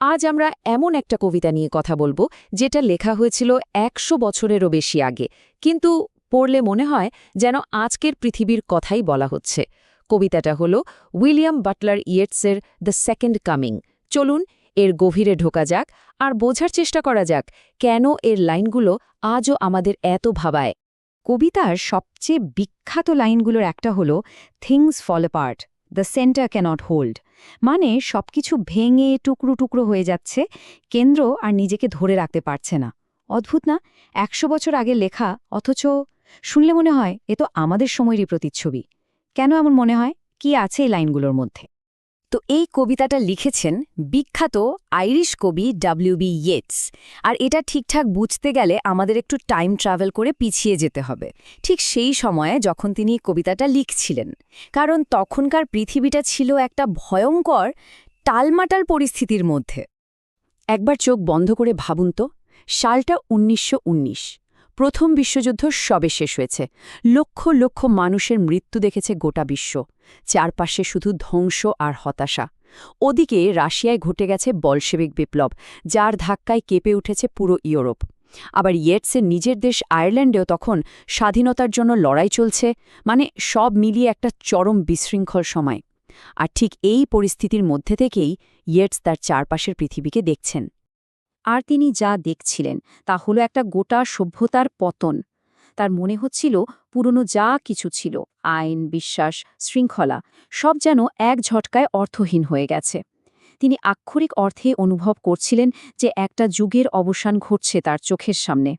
আজ আমরা এমন একটা কবিতা নিয়ে কথা বলবো যেটা লেখা হয়েছিল ১০০ বছরেরও বেশি আগে, কিন্তু পড়লে মনে হয় যেন আজকের পৃথিবীর কথাই বলা হচ্ছে। কবিতাটা হলো উইলিয়াম বাটলার ইয়েটসের দ্য সেকেন্ড কামিং। চলুন এর গভীরে ঢোকা যাক আর বোঝার চেষ্টা করা যাক কেন এর লাইনগুলো আজও আমাদের এত ভাবায়। কবিতার সবচেয়ে বিখ্যাত লাইনগুলোর একটা হলো things fall apart, the centre cannot hold. মানে সবকিছু ভেঙে টুকরো টুকরো হয়ে যাচ্ছে, কেন্দ্র আর নিজেকে ধরে রাখতে পারছে না। অদ্ভুত না? ১০০ বছর আগে লেখা, অথচ শুনলে মনে হয় এ তো আমাদের সময়েরই প্রতিচ্ছবি। কেন এমন মনে হয়? কি আছে এই লাইনগুলোর মধ্যে? তো এই কবিতাটা লিখেছেন বিখ্যাত আইরিশ কবি ডব্লিউ.বি. ইয়েটস। আর এটা ঠিকঠাক বুঝতে গেলে আমাদের একটু টাইম ট্রাভেল করে পিছিয়ে যেতে হবে, ঠিক সেই সময়ে যখন তিনি কবিতাটা লিখছিলেন। কারণ তখনকার পৃথিবীটা ছিল একটা ভয়ঙ্কর টালমাটাল পরিস্থিতির মধ্যে। একবার চোখ বন্ধ করে ভাবুন তো, সালটা ১৯১৯। প্রথম বিশ্বযুদ্ধ সবে শেষ হয়েছে। লক্ষ লক্ষ মানুষের মৃত্যু দেখেছে গোটা বিশ্ব। চারপাশে শুধু ধ্বংস আর হতাশা। ওদিকে রাশিয়ায় ঘটে গেছে বলশেভিক বিপ্লব, যার ধাক্কায় কেঁপে উঠেছে পুরো ইউরোপ। আবার ইয়েটসের নিজের দেশ আয়ারল্যান্ডেও তখন স্বাধীনতার জন্য লড়াই চলছে। মানে সব মিলিয়ে একটা চরম বিশৃঙ্খল সময়। আর ঠিক এই পরিস্থিতির মধ্যে থেকেই ইয়েটস তার চারপাশের পৃথিবীকে দেখছেন। আর তিনি যা দেখছিলেন তা হলো একটা গোটা সভ্যতার পতন। তার মনে হচ্ছিল পুরনো যা কিছু ছিল, আইন, বিশ্বাস, শৃঙ্খলা, সব যেন এক ঝটকায় অর্থহীন হয়ে গেছে। তিনি আক্ষরিক অর্থে অনুভব করছিলেন যে একটা যুগের অবসান ঘটছে তার চোখের সামনে।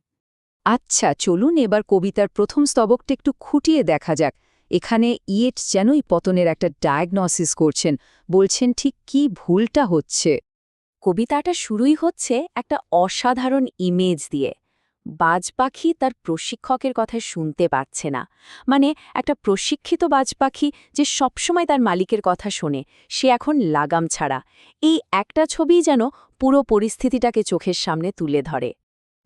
আচ্ছা, চলুন এবার কবিতার প্রথম স্তবকটা একটু খুঁটিয়ে দেখা যাক। এখানে ইয়েটস যেনই পতনের একটা ডায়াগনসিস করছেন, বলছেন ঠিক কি ভুলটা হচ্ছে। কবিতাটা শুরুই হচ্ছে একটা অসাধারণ ইমেজ দিয়ে। বাজ পাখি তার প্রশিক্ষকের কথা শুনতে পাচ্ছে না। মানে একটা প্রশিক্ষিত বাজ পাখি যে সবসময় তার মালিকের কথা শোনে, সে এখন লাগাম ছাড়া। এই একটা ছবিই যেন পুরো পরিস্থিতিটাকে চোখের সামনে তুলে ধরে।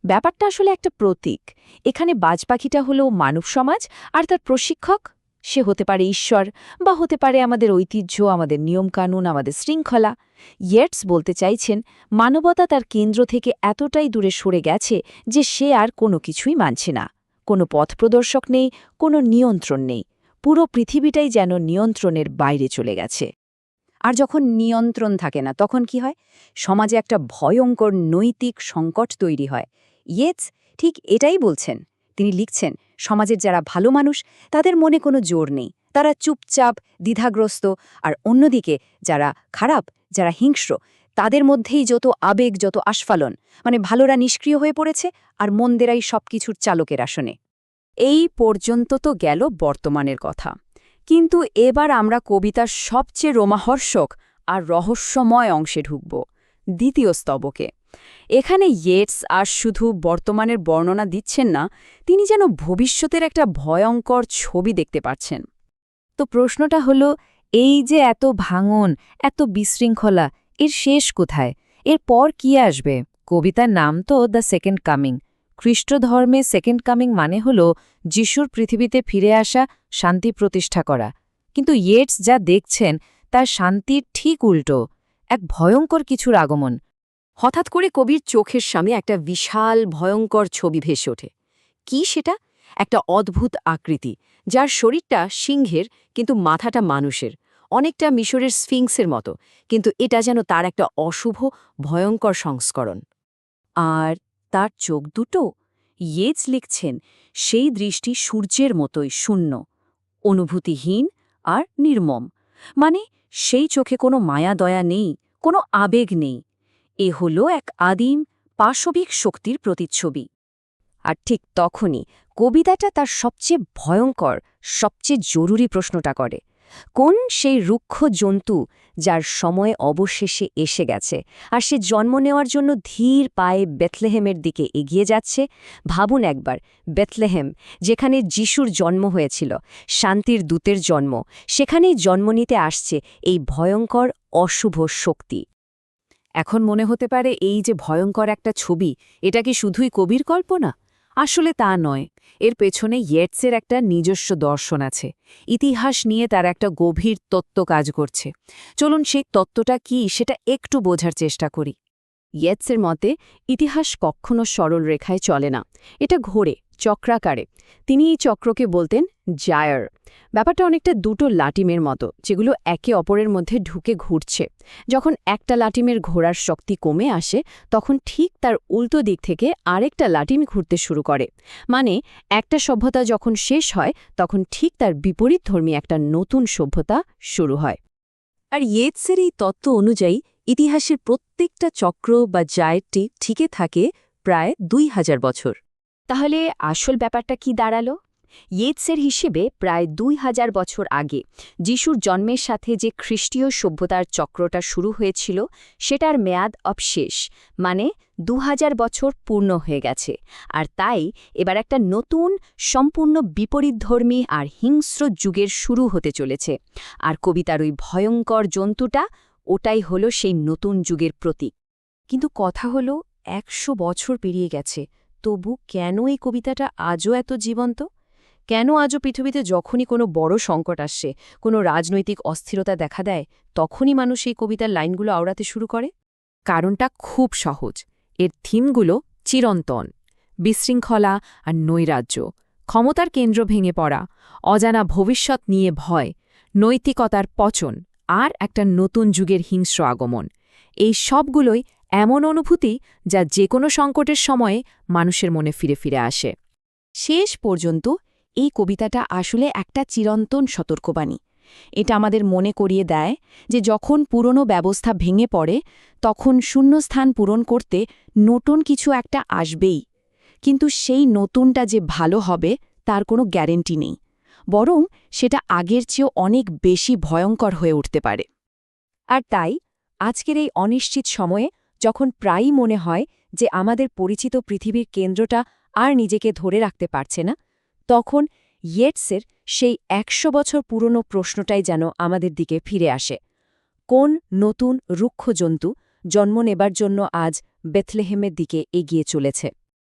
ব্যাপারটা আসলে একটা প্রতীক। এখানে বাজ পাখিটা হলো মানব সমাজ, আর তার প্রশিক্ষক সে হতে পারে ঈশ্বর, বা হতে পারে আমাদের ঐতিহ্য, আমাদের নিয়মকানুন, আমাদের শৃঙ্খলা। ইয়েটস বলতে চাইছেন মানবতা তার কেন্দ্র থেকে এতটাই দূরে সরে গেছে যে সে আর কোনো কিছুই মানছে না। কোনো পথ প্রদর্শক নেই, কোনো নিয়ন্ত্রণ নেই। পুরো পৃথিবীটাই যেন নিয়ন্ত্রণের বাইরে চলে গেছে। আর যখন নিয়ন্ত্রণ থাকে না, তখন কি হয়? সমাজে একটা ভয়ঙ্কর নৈতিক সংকট তৈরি হয়। ইয়েটস ঠিক এটাই বলছেন। তিনি লিখছেন, সমাজের যারা ভালো মানুষ তাদের মনে কোনো জোর নেই, তারা চুপচাপ, দ্বিধাগ্রস্ত। আর অন্যদিকে যারা খারাপ, যারা হিংস্র, তাদের মধ্যেই যত আবেগ, যত আস্ফালন। মানে ভালোরা নিষ্ক্রিয় হয়ে পড়েছে, আর মন্দেরাই সবকিছুর চালকের আসনে। এই পর্যন্ত তো গেল বর্তমানের কথা। কিন্তু এবার আমরা কবিতার সবচেয়ে রোমাহর্ষক আর রহস্যময় অংশে ঢুকব, দ্বিতীয় স্তবকে। এখানে ইয়েটস আর শুধু বর্তমানের বর্ণনা দিচ্ছেন না, তিনি যেন ভবিষ্যতের একটা ভয়ঙ্কর ছবি দেখতে পাচ্ছেন। তো প্রশ্নটা হলো, এই যে এত ভাঙন, এত বিশৃঙ্খলা, এর শেষ কোথায়? এর পর কি আসবে? কবিতার নাম তো দ্য সেকেন্ড কামিং। খ্রিস্ট ধর্মে সেকেন্ড কামিং মানে হল যিশুর পৃথিবীতে ফিরে আসা, শান্তি প্রতিষ্ঠা করা। কিন্তু ইয়েটস যা দেখছেন তার শান্তির ঠিক উল্টো, এক ভয়ঙ্কর কিছুর আগমন। হঠাৎ করে কবির চোখের সামনে একটা বিশাল ভয়ঙ্কর ছবি ভেসে ওঠে। কি সেটা? একটা অদ্ভুত আকৃতি, যার শরীরটা সিংহের কিন্তু মাথাটা মানুষের, অনেকটা মিশরের স্ফিংসের মতো। কিন্তু এটা যেন তার একটা অশুভ, ভয়ঙ্কর সংস্করণ। আর তার চোখ দুটো, ইয়েটস লিখছেন, সেই দৃষ্টি সূর্যের মতোই শূন্য, অনুভূতিহীন আর নির্মম। মানে সেই চোখে কোনো মায়া দয়া নেই, কোনো আবেগ নেই। এ হল এক আদিম পাশবিক শক্তির প্রতিচ্ছবি। আর ঠিক তখনই কবিতাটা তার সবচেয়ে ভয়ঙ্কর, সবচেয়ে জরুরি প্রশ্নটা করে। কোন সেই রুক্ষ জন্তু যার সময় অবশেষে এসে গেছে, আর সে জন্ম নেওয়ার জন্য ধীর পায়ে বেথলেহেমের দিকে এগিয়ে যাচ্ছে? ভাবুন একবার, বেথলেহেম, যেখানে যিশুর জন্ম হয়েছিল, শান্তির দূতের জন্ম, সেখানেই জন্ম নিতে আসছে এই ভয়ঙ্কর অশুভ শক্তি। এখন মনে হতে পারে, এই যে ভয়ঙ্কর একটা ছবি, এটা কি শুধুই কবির কল্পনা? আসলে তা নয়, এর পেছনে ইয়েটসের একটা নিজস্ব দর্শন আছে। ইতিহাস নিয়ে তার একটা গভীর তত্ত্ব কাজ করছে। চলুন সেই তত্ত্বটা কি সেটা একটু বোঝার চেষ্টা করি। ইয়েটসের মতে ইতিহাস কখনো সরল রেখায় চলে না, এটা ঘোরে, চক্রাকারে। তিনি এই চক্রকে বলতেন জায়ার। ব্যাপারটা অনেকটা দুটো লাটিমের মতো, যেগুলো একে অপরের মধ্যে ঢুকে ঘুরছে। যখন একটা লাটিমের ঘোরার শক্তি কমে আসে, তখন ঠিক তার উল্টো দিক থেকে আরেকটা লাটিম ঘুরতে শুরু করে। মানে একটা সভ্যতা যখন শেষ হয়, তখন ঠিক তার বিপরীতধর্মী একটা নতুন সভ্যতা শুরু হয়। আর ইয়েটসের এই তত্ত্ব অনুযায়ী ইতিহাসের প্রত্যেকটা চক্র বা জায়টি ঠিকে থাকে প্রায় ২,০০০ বছর। তাহলে আসল ব্যাপারটা কি দাঁড়ালো? ইয়েটসের হিসেবে প্রায় ২,০০০ বছর আগে যিশুর জন্মের সাথে যে খ্রিস্টীয় সভ্যতার চক্রটা শুরু হয়েছিল, সেটার মেয়াদ অবশেষ, মানে ২,০০০ বছর পূর্ণ হয়ে গেছে। আর তাই এবার একটা নতুন, সম্পূর্ণ বিপরীতধর্মী আর হিংস্র যুগের শুরু হতে চলেছে। আর কবিতার ওই ভয়ঙ্কর জন্তুটা, ওটাই হলো সেই নতুন যুগের প্রতীক। কিন্তু কথা হলো ১০০ বছর পেরিয়ে গেছে, তবু কেন এই কবিতাটা আজও এত জীবন্ত? কেন আজও পৃথিবীতে যখনই কোনো বড় সংকট আসছে, কোনো রাজনৈতিক অস্থিরতা দেখা দেয়, তখনই মানুষ এই কবিতার লাইনগুলো আওড়াতে শুরু করে? কারণটা খুব সহজ। এর থিমগুলো চিরন্তন: বিশৃঙ্খলা আর নৈরাজ্য, ক্ষমতার কেন্দ্র ভেঙে পড়া, অজানা ভবিষ্যৎ নিয়ে ভয়, নৈতিকতার পচন আর একটা নতুন যুগের হিংস্র আগমন। এই সবগুলোই এমন অনুভূতি যা যে কোনো সংকটের সময়ে মানুষের মনে ফিরে ফিরে আসে। শেষ পর্যন্ত এই কবিতাটা আসলে একটা চিরন্তন সতর্কবাণী। এটা আমাদের মনে করিয়ে দেয় যে যখন পুরনো ব্যবস্থা ভেঙে পড়ে, তখন শূন্যস্থান পূরণ করতে নতুন কিছু একটা আসবেই। কিন্তু সেই নতুনটা যে ভালো হবে তার কোনো গ্যারেন্টি নেই, বরং সেটা আগের চেয়েও অনেক বেশি ভয়ঙ্কর হয়ে উঠতে পারে। আর তাই আজকের এই অনিশ্চিত সময়ে, যখন প্রায়ই মনে হয় যে আমাদের পরিচিত পৃথিবীর কেন্দ্রটা আর নিজেকে ধরে রাখতে পারছে না, তখন ইয়েটসের সেই ১০০ বছর পুরনো প্রশ্নটাই যেন আমাদের দিকে ফিরে আসে। কোন নতুন রুক্ষ জন্তু জন্ম নেবার জন্য আজ বেথলেহেমের দিকে এগিয়ে চলেছে?